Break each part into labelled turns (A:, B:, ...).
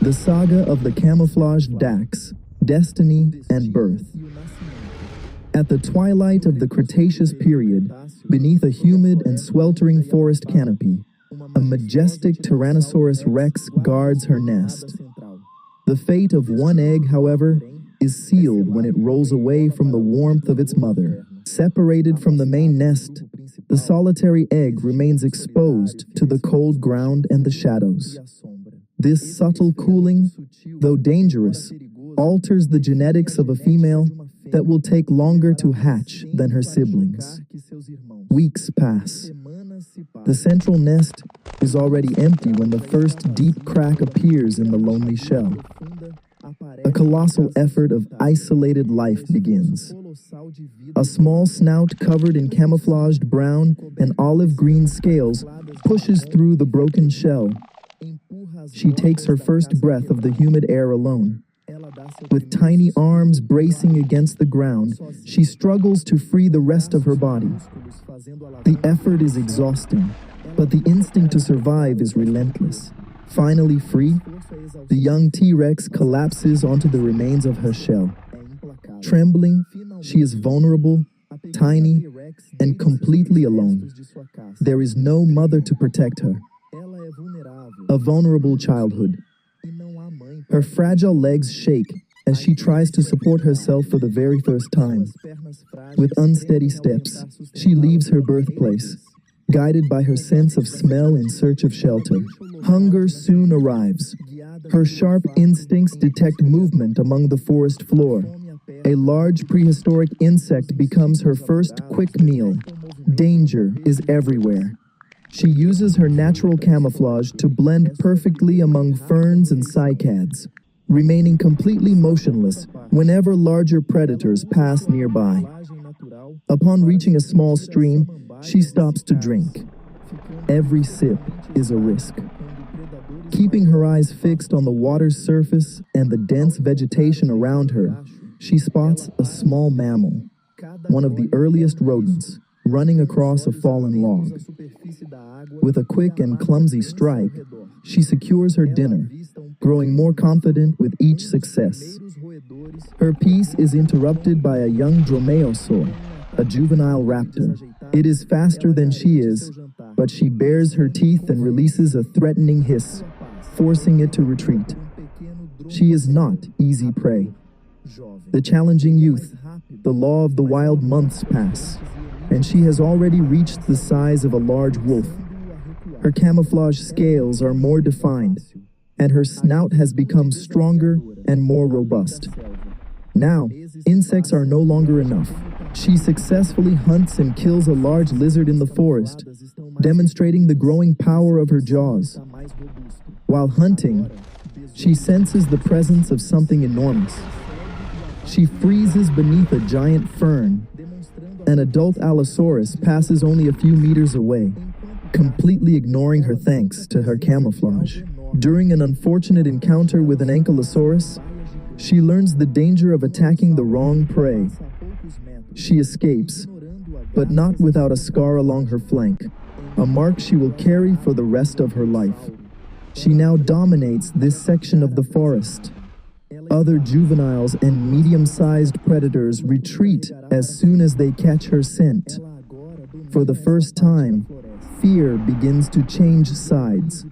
A: The saga of the camouflaged Dax, destiny and birth. At the twilight of the Cretaceous period, beneath a humid and sweltering forest canopy, a majestic Tyrannosaurus Rex guards her nest. The fate of one egg, however, is sealed when it rolls away from the warmth of its mother. Separated from the main nest, the solitary egg remains exposed to the cold ground and the shadows. This subtle cooling, though dangerous, alters the genetics of a female that will take longer to hatch than her siblings. Weeks pass. The central nest is already empty when the first deep crack appears in the lonely shell. A colossal effort of isolated life begins. A small snout covered in camouflaged brown and olive green scales pushes through the broken shell. She takes her first breath of the humid air alone. With tiny arms bracing against the ground, she struggles to free the rest of her body. The effort is exhausting, but the instinct to survive is relentless. Finally free, the young T-Rex collapses onto the remains of her shell. Trembling, she is vulnerable, tiny, and completely alone. There is no mother to protect her. A vulnerable childhood. Her fragile legs shake as she tries to support herself for the very first time. With unsteady steps, she leaves her birthplace, guided by her sense of smell in search of shelter. Hunger soon arrives. Her sharp instincts detect movement among the forest floor. A large prehistoric insect becomes her first quick meal. Danger is everywhere. She uses her natural camouflage to blend perfectly among ferns and cycads, remaining completely motionless whenever larger predators pass nearby. Upon reaching a small stream, she stops to drink. Every sip is a risk. Keeping her eyes fixed on the water's surface and the dense vegetation around her, she spots a small mammal, one of the earliest rodents, running across a fallen log. With a quick and clumsy strike, she secures her dinner, growing more confident with each success. Her peace is interrupted by a young dromaeosaur, a juvenile raptor. It is faster than she is, but she bares her teeth and releases a threatening hiss, forcing it to retreat. She is not easy prey. The challenging youth, the law of the wild months pass, and she has already reached the size of a large wolf. Her camouflage scales are more defined, and her snout has become stronger and more robust. Now, insects are no longer enough. She successfully hunts and kills a large lizard in the forest, demonstrating the growing power of her jaws. While hunting, she senses the presence of something enormous. She freezes beneath a giant fern. An adult Allosaurus passes only a few meters away, completely ignoring her thanks to her camouflage. During an unfortunate encounter with an Ankylosaurus, she learns the danger of attacking the wrong prey. She escapes, but not without a scar along her flank, a mark she will carry for the rest of her life. She now dominates this section of the forest. Other juveniles and medium-sized predators retreat as soon as they catch her scent. For the first time, fear begins to change sides.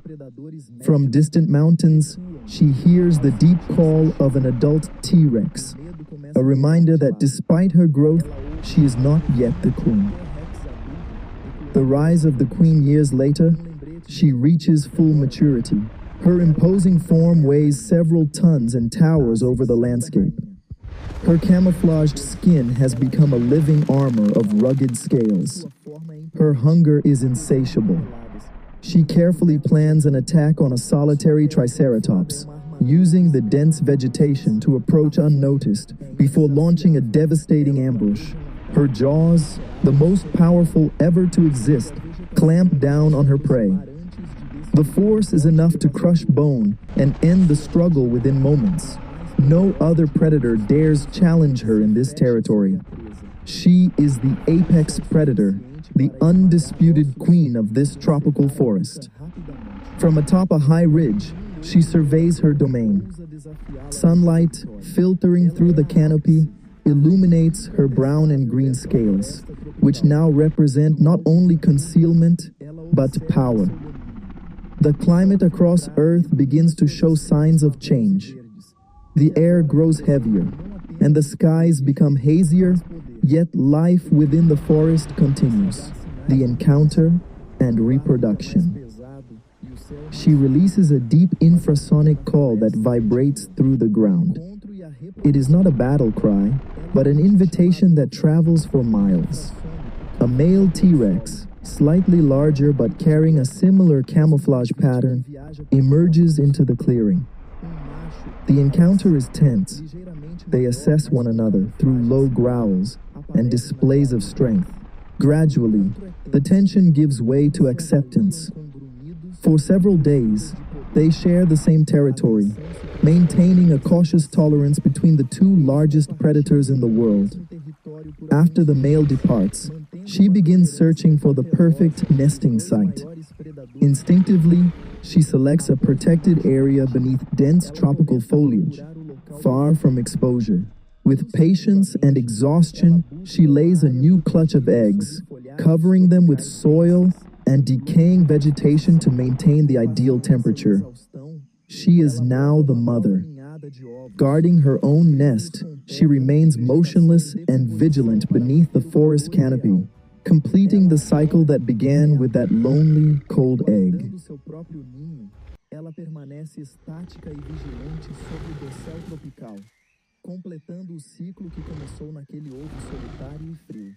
A: From distant mountains, she hears the deep call of an adult T-Rex, a reminder that despite her growth, she is not yet the queen. The rise of the queen years later, she reaches full maturity. Her imposing form weighs several tons and towers over the landscape. Her camouflaged skin has become a living armor of rugged scales. Her hunger is insatiable. She carefully plans an attack on a solitary Triceratops, using the dense vegetation to approach unnoticed before launching a devastating ambush. Her jaws, the most powerful ever to exist, clamp down on her prey. The force is enough to crush bone and end the struggle within moments. No other predator dares challenge her in this territory. She is the apex predator, the undisputed queen of this tropical forest. From atop a high ridge, She surveys her domain. Sunlight, filtering through the canopy, illuminates her brown and green scales, which now represent not only concealment, but power. The climate across Earth begins to show signs of change. The air grows heavier, and the skies become hazier, yet life within the forest continues. The encounter and reproduction. She releases a deep infrasonic call that vibrates through the ground. It is not a battle cry, but an invitation that travels for miles. A male T-Rex, slightly larger but carrying a similar camouflage pattern, emerges into the clearing. The encounter is tense. They assess one another through low growls and displays of strength. Gradually, the tension gives way to acceptance. For several days, they share the same territory, maintaining a cautious tolerance between the two largest predators in the world. After the male departs, she begins searching for the perfect nesting site. Instinctively, she selects a protected area beneath dense tropical foliage, far from exposure. With patience and exhaustion, she lays a new clutch of eggs, covering them with soil and decaying vegetation to maintain the ideal temperature. She is now the mother. Guarding her own nest, she remains motionless and vigilant beneath the forest canopy, completing the cycle that began with that lonely, cold egg. Ela permanece estática e vigilante sobre o dossel tropical, completando o ciclo que começou naquele ovo solitário e frio.